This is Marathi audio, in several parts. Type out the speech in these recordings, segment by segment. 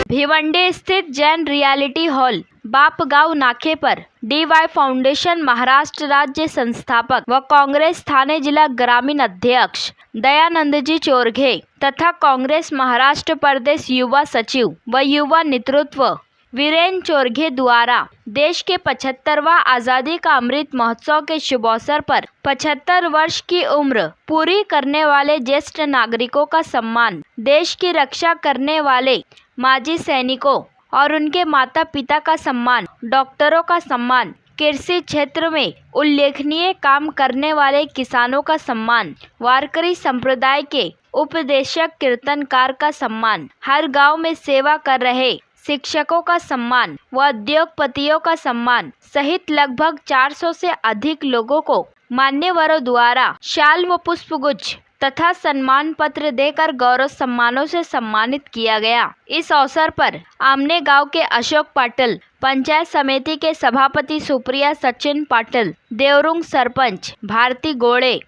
भिवंडी स्थित जैन रियलिटी हॉल बापगांव नाके पर DY फाउंडेशन महाराष्ट्र राज्य संस्थापक व कांग्रेस थाने जिला ग्रामीण अध्यक्ष दयानंदजी चोरघे तथा कांग्रेस महाराष्ट्र प्रदेश युवा सचिव व युवा नेतृत्व वीरेन चोरघे द्वारा देश के 75वां आज़ादी का अमृत महोत्सव के शुभ अवसर पर 75 वर्ष की उम्र पूरी करने वाले ज्येष्ठ नागरिकों का सम्मान, देश की रक्षा करने वाले माजी सैनिकों और उनके माता पिता का सम्मान, डॉक्टरों का सम्मान, कृषि क्षेत्र में उल्लेखनीय काम करने वाले किसानों का सम्मान, वारकरी संप्रदाय के उपदेशक कीर्तनकार का सम्मान, हर गांव में सेवा कर रहे शिक्षकों का सम्मान व उद्योगपतियों का सम्मान सहित लगभग 400 से अधिक लोगों को मान्यवरों द्वारा शाल व पुष्पगुच्छ तथा सम्मान पत्र देकर गौरव सम्मानों से सम्मानित किया गया। इस अवसर पर आमने गांव के अशोक पाटिल, पंचायत समिति के सभापति सुप्रिया सचिन पाटिल, देवरुंग सरपंच भारती गोड़े,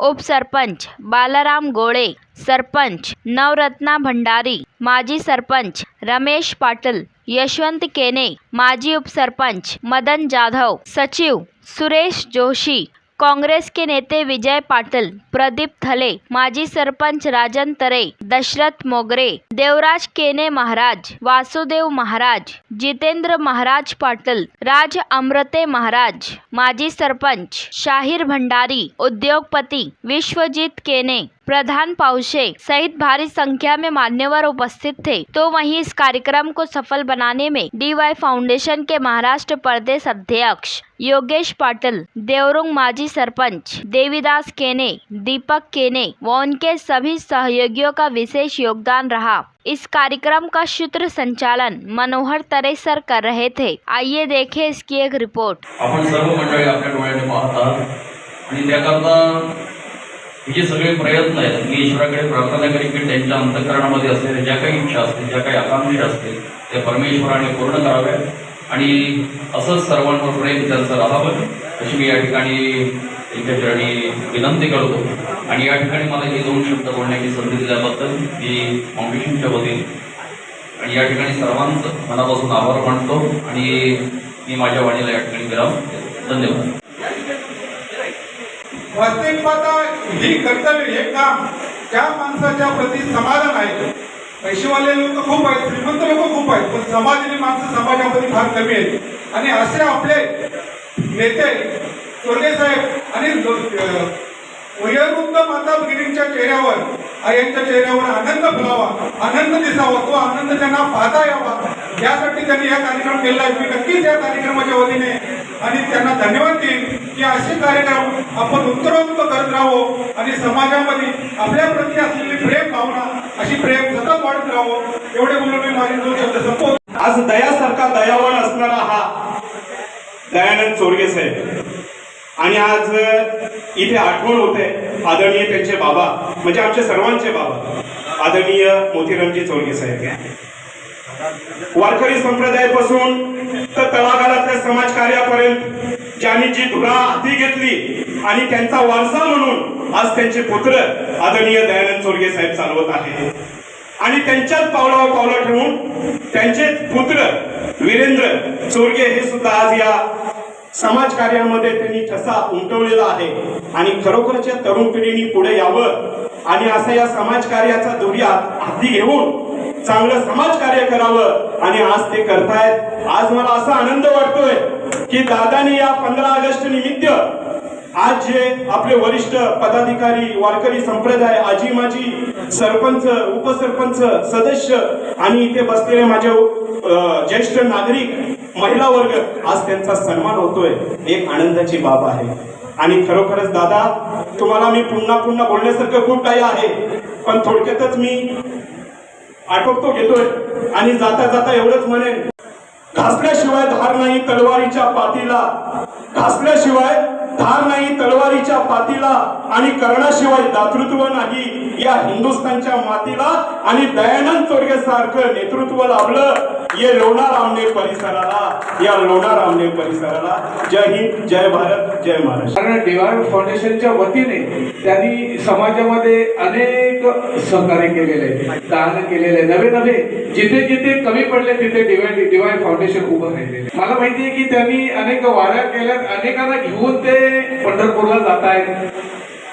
उप सरपंच बालाराम गोड़े, सरपंच नवरत्ना भंडारी, माजी सरपंच रमेश पाटिल, यशवंत केने, माजी उप सरपंच मदन जाधव, सचिव सुरेश जोशी, कांग्रेस के नेते विजय पाटिल, प्रदीप थले, माजी सरपंच राजन तरे, दशरथ मोगरे, देवराज केने महाराज, वासुदेव महाराज, जितेंद्र महाराज पाटिल, राज अमृते महाराज, माजी सरपंच शाहिर भंडारी, उद्योगपति विश्वजीत केने, प्रधान पाउशे सहित भारी संख्या में मान्यवर उपस्थित थे। तो वहीं इस कार्यक्रम को सफल बनाने में DY फाउंडेशन के महाराष्ट्र प्रदेश अध्यक्ष योगेश पाटिल, देवरुंग माजी सरपंच देवीदास केने, दीपक केने व उनके सभी सहयोगियों का विशेष योगदान रहा। इस कार्यक्रम का सूत्र संचालन मनोहर तरे सर कर रहे थे। आइए देखें इसकी एक रिपोर्ट। आपण सर्व मंडळी आपल्या डोळ्याने पाहतात आणि त्याकरता हे सगळे प्रयत्न आहेत। मी ईश्वराकडे प्रार्थना करेन की त्यांच्या अंतःकरणामध्ये असलेल्या ज्या काही इच्छा असतील, ज्या काही आकांक्षा असतील ते परमेश्वराने पूर्ण कराव्या आणि असंच सर्वांवर प्रेम त्यांचं राहावं अशी मी या ठिकाणी त्यांच्या चरणी विनंती करतो। आणि या ठिकाणी मला हे 2 शब्द बोलण्याची संधी दिल्याबद्दल मी फाउंडेशनच्या वतीने आणि या ठिकाणी सर्वांचं मनापासून आभार मानतो आणि मी माझ्या वाणीला या ठिकाणी विराम देतो। धन्यवाद। वास्तविक पाहता ही कर्तव्य हे काम त्या माणसाच्या प्रति समाधान आहे। पैसेवाले लोक खूप आहेत, श्रीमंत लोक खूप आहेत, पण समाजाची माणसं समाजामध्ये फार कमी आहेत। आणि असे आपले नेते चोरगे साहेब आणि वयोवृद्ध माता भगिनींच्या चेहऱ्यावर, आयांच्या चेहऱ्यावर आनंद फुलावा, आनंद दिसावा, तो आनंद त्यांना पाहता यावा यासाठी त्यांनी हा कार्यक्रम केला आहे। मी नक्कीच या कार्यक्रमाच्या वतीने आणि त्यांना धन्यवाद देईन की असे कार्यक्रम आपण उत्तरोत्तर करत राहावो आणि समाजामध्ये आपल्या प्रती असलेली प्रेम भावना अशी प्रेम सतत वाढत राहावो। एवढे बोलून मी माझे 2 शब्द संपवतो। आज दयासारखा दयावान असणारा हा दयानंद चोरगे साहेब आणि आज इथे आठवण होते आदरणीय त्यांचे बाबा, म्हणजे आमचे सर्वांचे बाबा आदरणीय मोतीरामजी चोरगे साहेब। वारकरी संप्रदायापासून तर तळागाळातल्या समाजकार्यापर्यंत ज्यांनी जी धुरा हाती घेतली आणि त्यांचा वारसा म्हणून आज त्यांचे पुत्र आदरणीय दयानंद चोरगे साहेब चालवत आहेत। आणि त्यांच्याच पावलावर पावलं ठेवून त्यांचे पुत्र वीरेंद्र चोरगे हे सुद्धा आज या समाज कार्यामध्ये त्यांनी ठसा उमटवलेला आहे। आणि खरोखरच या तरुण पिढीने पुढे यावं आणि असं या समाज कार्याचा धुरी हाती घेऊन चांगलं समाज कार्य करावं आणि आज ते करतायत। आज मला असा आनंद वाटतोय की दादानी या 15 ऑगस्ट निमित्त आज जे आपले वरिष्ठ पदाधिकारी, वारकरी संप्रदाय, आजी माजी, सरपंच, उपसरपंच, सदस्य आणि इथे बसलेले माझे ज्येष्ठ नागरिक, महिला वर्ग, आज त्यांचा सन्मान होतोय, एक आनंदाची बाब आहे। आणि खरोखरच दादा तुम्हाला मी पुन्हा पुन्हा बोलण्यासारखं खूप काही आहे, पण थोडक्यातच मी आटोपतो घेतोय आणि जाता जाता एवढंच म्हणेन, घासल्याशिवाय धार नाही तलवारीच्या पातीला, घासल्याशिवाय धार नाही तलवारीच्या पातीला आणि कर्णाशिवाय दातृत्व नाही या हिंदुस्थानच्या मातीला आणि दयानंद चोरगे सारखं नेतृत्व लाभलं ये लोणार आमनेर परिसराला, या लोणार आमनेर परिसराला. जय हिंद, जय भारत, जय महाराष्ट्र. कारण डीवाय फाउंडेशनच्या वतीने त्यांनी समाजामध्ये अनेक सहकार्य केलेले आहे, दान केलेले आहे. नवे नवे जिथे जिथे कमी पडले तिथे डीवाय फाउंडेशन उभं राहिलेले. मला माहिती आहे की त्यांनी अनेक वाऱ्या केल्यात, अनेकांना घेऊन ते पंढरपूरला जात आहेत,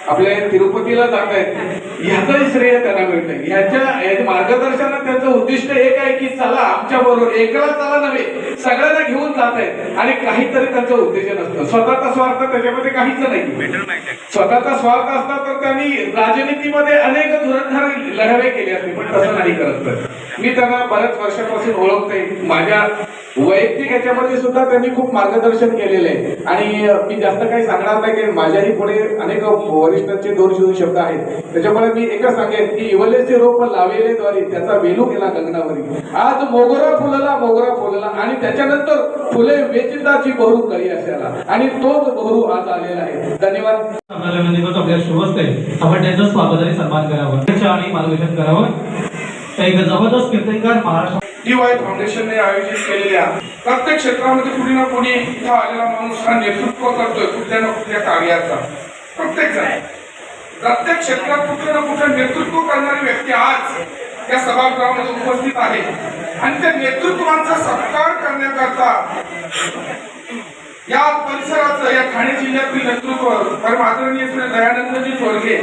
आपल्या तिरुपतीला जात आहेत. ह्याचंही श्रेय त्यांना मिळतंय. ह्याच्या मार्गदर्शनात त्यांचं उद्दिष्ट एक आहे की चला आमच्या बरोबर, एकला चला नव्हे, सगळ्यांना घेऊन जात आहेत. आणि काहीतरी त्यांचं उद्देश नसतं, स्वतःचा स्वार्थ त्याच्यामध्ये काहीच नाही. स्वतःचा स्वार्थ असता तर त्यांनी राजनीतीमध्ये अनेक धुरंधर लढावे केले असते, पण तसं नाही करत. तर मी त्यांना बऱ्याच वर्षापासून ओळखते. माझ्या वैयक्तिक ह्याच्यामध्ये सुद्धा त्यांनी खूप मार्गदर्शन केलेलं आहे. आणि मी जास्त काही सांगणार नाही की माझ्याही पुढे अनेक वरिष्ठांचे दोन शब्द आहेत. त्याच्यामुळे मी एकच सांगेन की इवलेचे रोप लावेले द्वारे त्याचा वेलू गेला गगनावरी. आज मोगरा फुलला आणि त्याच्यानंतर फुले वेचिताची बहरू कळी असायला, आणि तोच बहरू आज आलेला आहे. धन्यवाद. आपल्याला विनंती करतो, आपल्या शुभ असते आपण त्यांचं स्वागत आणि सन्मान करावं आणि मार्गदर्शन करावं. एक जबरदस्त कीर्तनकार महाराष्ट्र डीवाय फाउंडेशनने आयोजित केलेल्या प्रत्येक क्षेत्रामध्ये कुणी ना कुणी इथं आलेला माणूस हा नेतृत्व करतोय कुठल्या ना कुठल्या कार्याचा. प्रत्येक जण प्रत्येक क्षेत्रात कुठलं ना कुठलं नेतृत्व करणारी व्यक्ती आज या सभागृहामध्ये उपस्थित आहे. आणि त्या नेतृत्वांचा सत्कार करण्याकरता या परिसराचं, या ठाणे जिल्ह्यातील नेतृत्व परम आदरणीय श्री दयानंदजी चोरगे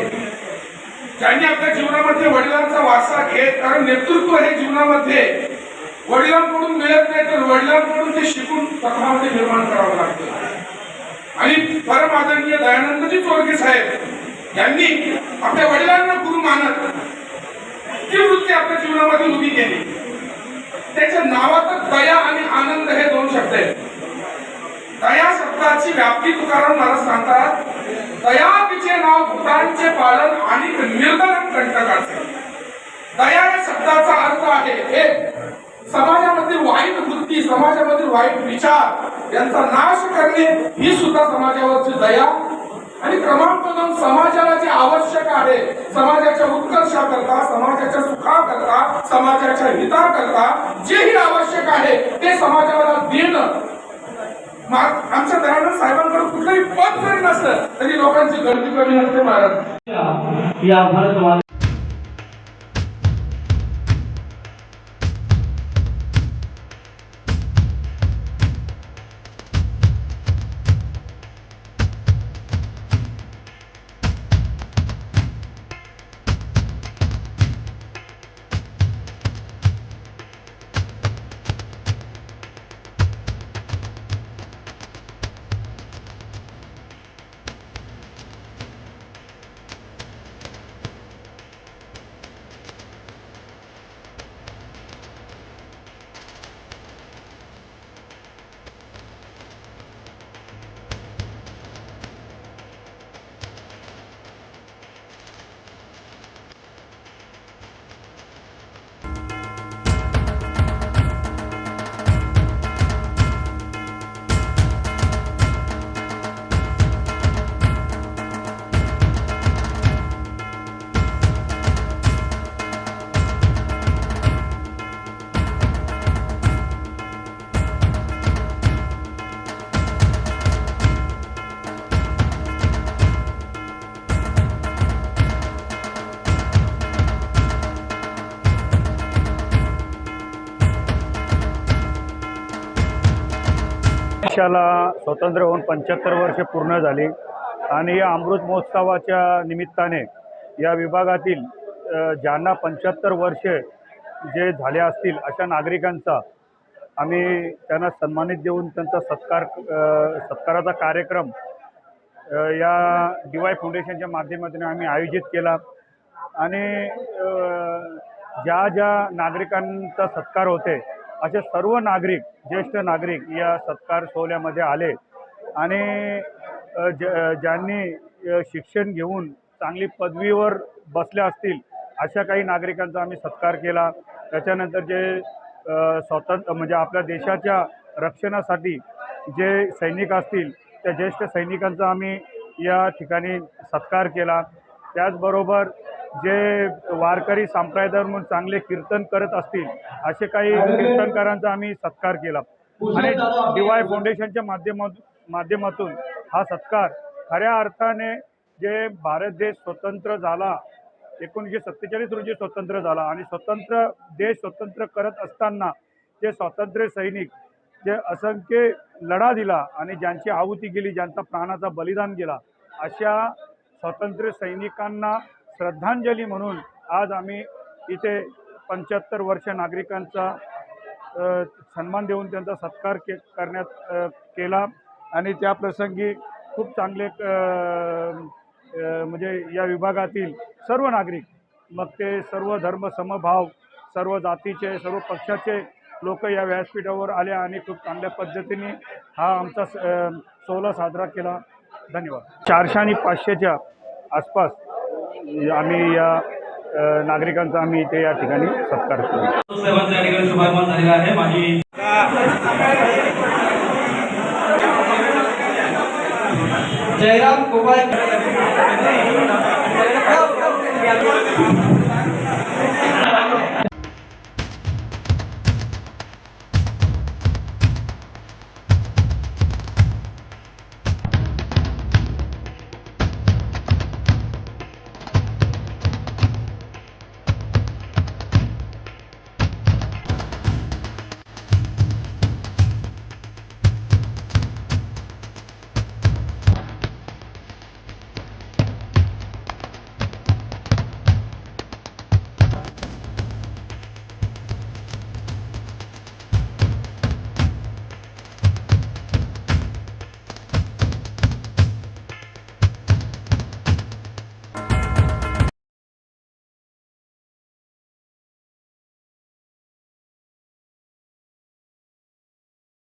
ज्यांनी आपल्या जीवनामध्ये वडिलांचा वारसा घेत, कारण नेतृत्व हे जीवनामध्ये वडिलांकडून मिळत नाही तर वडिलांकडून ते शिकून स्वतःमध्ये निर्माण करावं लागतं. आणि परम आदरणीय दयानंदजी चोरगे साहेब यांनी आपल्या वडिलांना गुरु मानत ती वृत्ती आपल्या जीवनामध्ये उभी केली. त्याच्या नावातच दया आणि आनंद हे दोन शब्द आहेत. दया शब्दाची व्याप्ती तुकाराम महाराज सांगतात, दया तिचे नाव भूतांचे पालन आणि निर्दलन कंटकाचे. दया या शब्दाचा अर्थ आहे एक, समाजामधील वाईट वृत्ती, समाजामधील वाईट विचार यांचा नाश करणे ही सुद्धा समाजावरची दया. आणि क्रमांक 2, समाजाला जे आवश्यक आहे, समाजाच्या उत्कर्षाकरता, समाजाच्या सुखाकरता, समाजाच्या हिताकरता जेही आवश्यक आहे ते समाजाला देणं. आमच्या दयानंद साहेबांकडे कुठलंही पद जरी नसलं तरी लोकांची गर्दी कमी नसते महाराज. या भारत देशाला स्वतंत्र होऊन 75 वर्षे पूर्ण झाली आणि या अमृत महोत्सवाच्या निमित्ताने या विभागातील ज्यांना 75 वर्षे जे झाले असतील अशा नागरिकांचा आम्ही त्यांना सन्मानित देऊन त्यांचा सत्काराचा कार्यक्रम या डीवाय फाउंडेशनच्या माध्यमातून आम्ही आयोजित केला. आणि ज्या ज्या नागरिकांचा सत्कार होते असे सर्व नागरिक, ज्येष्ठ नागरिक या सत्कार सोहळ्यामध्ये आले. आणि ज्यांनी शिक्षण घेऊन चांगली पदवीवर बसले असतील अशा काही नागरिकांचा आम्ही सत्कार केला. त्याच्यानंतर जे म्हणजे आपल्या देशाच्या रक्षणासाठी जे सैनिक असतील त्या ज्येष्ठ सैनिकांचा आम्ही या ठिकाणी सत्कार केला. त्याचबरोबर जे वारकरी संप्रदाय म्हणून चांगले कीर्तन करत असतील असे काही कीर्तनकारांचा आम्ही सत्कार केला आणि DY फाउंडेशनच्या माध्यमातून हा सत्कार खऱ्या अर्थाने जे भारत देश स्वतंत्र झाला 1947 रोजी स्वतंत्र झाला आणि देश स्वतंत्र करत असताना जे स्वातंत्र्य सैनिक जे असंख्य लढा दिला आणि ज्यांची आहुती गेली, ज्यांचा प्राणाचा बलिदान गेला, अशा स्वातंत्र्य सैनिकांना श्रद्धांजली म्हणून आज आम्ही इथे 75 वर्ष नागरिकांचा सन्मान देऊन त्यांचा सत्कार करण्यात केला आणि त्या प्रसंगी खूप चांगले म्हणजे या विभागातील सर्व नागरिक, मग ते सर्व धर्म समभाव, सर्व जातीचे, सर्व पक्षाचे लोक या व्यासपीठावर आले आणि खूप चांगल्या पद्धतीने हा आमचा सोहळा साजरा केला. धन्यवाद. 400 आणि 500च्या आसपास आम्ही या नागरिकांचा आम्ही इथे या ठिकाणी सत्कार केला. साहेबांचा या ठिकाणी शुभारंभ झालेला आहे. माझी जयराम गोपाळ